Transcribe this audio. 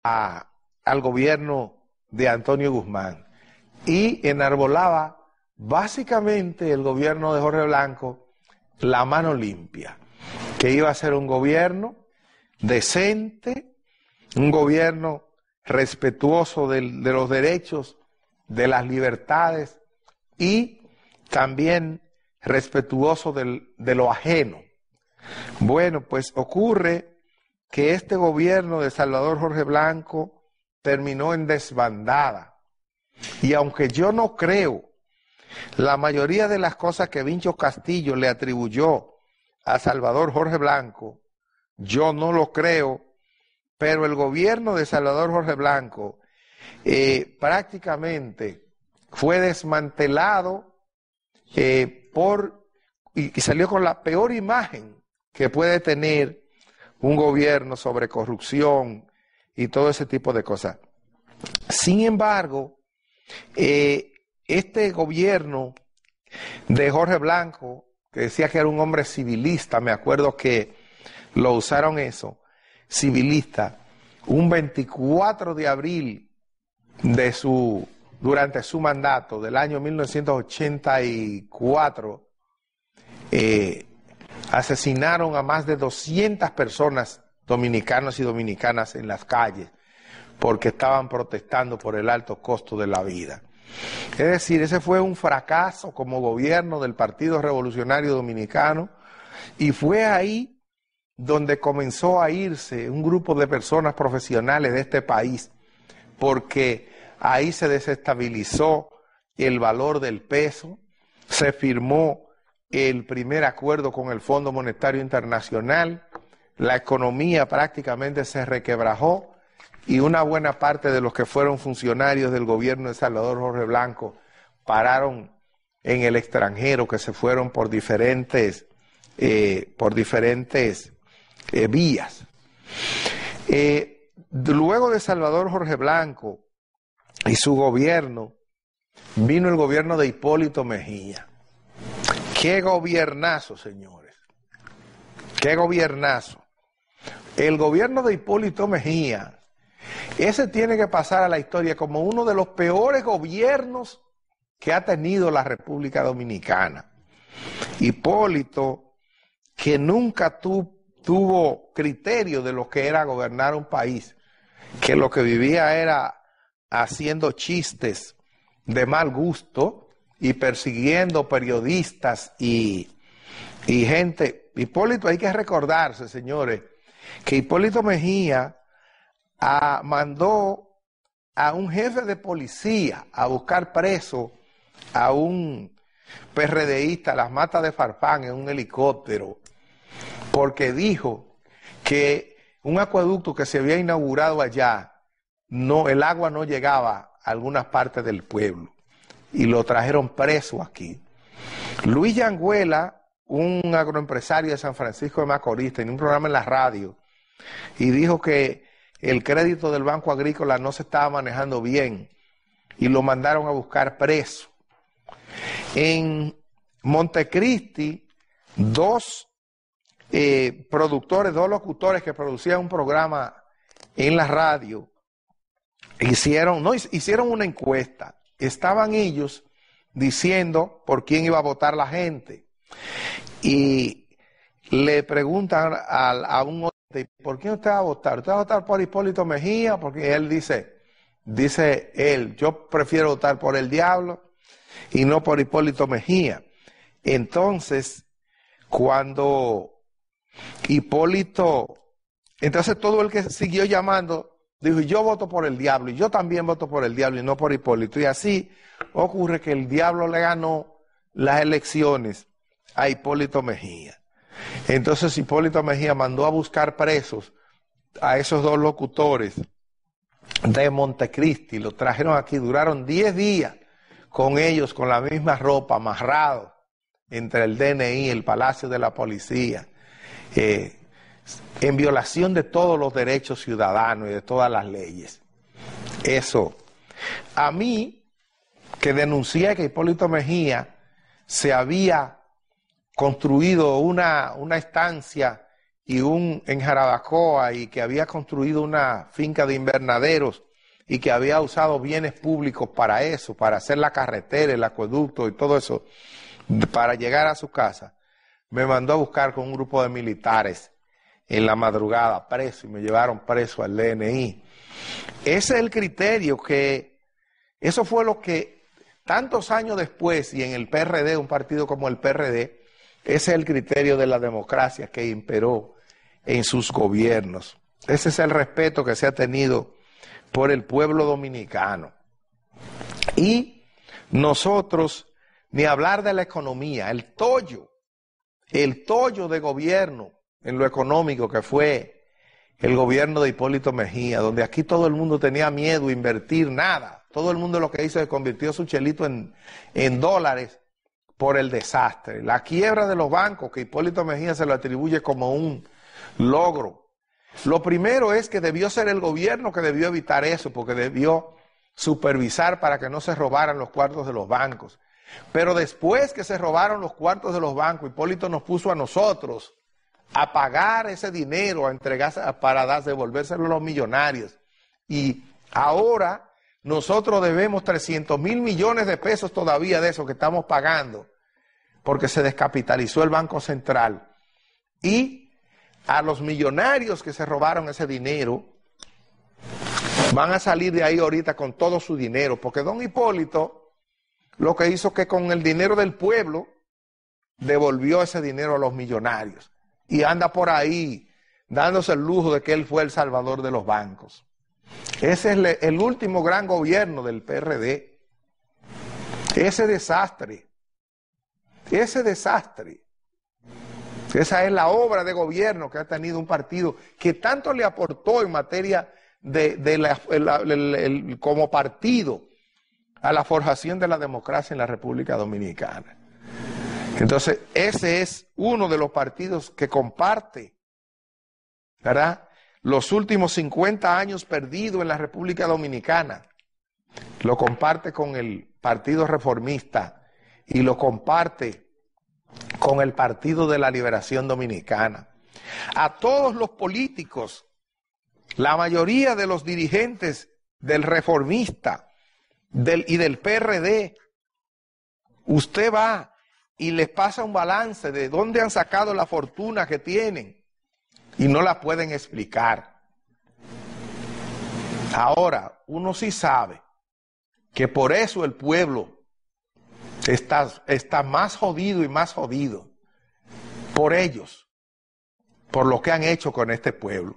al gobierno de Antonio Guzmán y enarbolaba básicamente el gobierno de Jorge Blanco la mano limpia, que iba a ser un gobierno decente, un gobierno respetuoso de los derechos, de las libertades y también respetuoso de lo ajeno. Bueno, pues ocurre que este gobierno de Salvador Jorge Blanco terminó en desbandada. Y aunque yo no creo la mayoría de las cosas que Vincho Castillo le atribuyó a Salvador Jorge Blanco, yo no lo creo, pero el gobierno de Salvador Jorge Blanco prácticamente fue desmantelado y salió con la peor imagen que puede tener un gobierno sobre corrupción y todo ese tipo de cosas. Sin embargo, este gobierno de Jorge Blanco, que decía que era un hombre civilista, me acuerdo que lo usaron eso, civilista, un 24 de abril durante su mandato del año 1984, asesinaron a más de 200 personas, dominicanos y dominicanas, en las calles, porque estaban protestando por el alto costo de la vida. Es decir, ese fue un fracaso como gobierno del Partido Revolucionario Dominicano, y fue ahí donde comenzó a irse un grupo de personas profesionales de este país, porque ahí se desestabilizó el valor del peso, se firmó el primer acuerdo con el Fondo Monetario Internacional, la economía prácticamente se requebrajó y una buena parte de los que fueron funcionarios del gobierno de Salvador Jorge Blanco pararon en el extranjero, que se fueron por diferentes vías. Luego de Salvador Jorge Blanco y su gobierno, vino el gobierno de Hipólito Mejía. ¡Qué gobiernazo, señores! ¡Qué gobiernazo! El gobierno de Hipólito Mejía, ese tiene que pasar a la historia como uno de los peores gobiernos que ha tenido la República Dominicana. Hipólito, que nunca tuvo criterio de lo que era gobernar un país, que lo que vivía era haciendo chistes de mal gusto y persiguiendo periodistas y gente. Hipólito, hay que recordarse, señores, que Hipólito Mejía mandó a un jefe de policía a buscar preso a un PRDista, Las Matas de Farfán, en un helicóptero, porque dijo que un acueducto que se había inaugurado allá, el agua no llegaba a algunas partes del pueblo, y lo trajeron preso aquí. Luis Yanguela, un agroempresario de San Francisco de Macorís, tenía un programa en la radio y dijo que el crédito del Banco Agrícola no se estaba manejando bien y lo mandaron a buscar preso. En Montecristi, dos locutores que producían un programa en la radio, hicieron una encuesta. Estaban ellos diciendo por quién iba a votar la gente. Y le preguntan a un oyente, ¿por quién usted va a votar? ¿Usted va a votar por Hipólito Mejía? Porque él dice él, yo prefiero votar por el diablo y no por Hipólito Mejía. Entonces, cuando entonces todo el que siguió llamando dijo, yo voto por el diablo, y yo también voto por el diablo y no por Hipólito. Y así ocurre que el diablo le ganó las elecciones a Hipólito Mejía. Entonces Hipólito Mejía mandó a buscar presos a esos dos locutores de Montecristi, los trajeron aquí, duraron 10 días con ellos, con la misma ropa, amarrados entre el DNI, el Palacio de la Policía, en violación de todos los derechos ciudadanos y de todas las leyes. Eso, a mí, que denuncié que Hipólito Mejía se había construido una estancia y un en Jarabacoa, y que había construido una finca de invernaderos y que había usado bienes públicos para eso, para hacer la carretera, el acueducto y todo eso, para llegar a su casa, me mandó a buscar con un grupo de militares en la madrugada, preso, y me llevaron preso al DNI. Ese es el criterio eso fue lo que tantos años después, y en el PRD, un partido como el PRD, ese es el criterio de la democracia que imperó en sus gobiernos. Ese es el respeto que se ha tenido por el pueblo dominicano. Y nosotros, ni hablar de la economía, el tollo de gobierno en lo económico que fue el gobierno de Hipólito Mejía, donde aquí todo el mundo tenía miedo a invertir nada. Todo el mundo lo que hizo es convirtió su chelito en dólares por el desastre. La quiebra de los bancos, que Hipólito Mejía se lo atribuye como un logro. Lo primero es que debió ser el gobierno que debió evitar eso, porque debió supervisar para que no se robaran los cuartos de los bancos. Pero después que se robaron los cuartos de los bancos, Hipólito nos puso a nosotros a pagar ese dinero, a entregarse para devolvérselo a los millonarios. Y ahora nosotros debemos 300 mil millones de pesos todavía de eso que estamos pagando, porque se descapitalizó el Banco Central. Y a los millonarios que se robaron ese dinero, van a salir de ahí ahorita con todo su dinero, porque don Hipólito lo que hizo que con el dinero del pueblo devolvió ese dinero a los millonarios y anda por ahí dándose el lujo de que él fue el salvador de los bancos. Ese es el último gran gobierno del PRD. Ese desastre, esa es la obra de gobierno que ha tenido un partido que tanto le aportó en materia como partido a la forjación de la democracia en la República Dominicana. Entonces, ese es uno de los partidos que comparte, ¿verdad?, los últimos 50 años perdidos en la República Dominicana. Lo comparte con el Partido Reformista y lo comparte con el Partido de la Liberación Dominicana. A todos los políticos, la mayoría de los dirigentes del Reformista y del PRD, usted va y les pasa un balance de dónde han sacado la fortuna que tienen y no la pueden explicar. Ahora, uno sí sabe que por eso el pueblo está más jodido y más jodido por ellos, por lo que han hecho con este pueblo.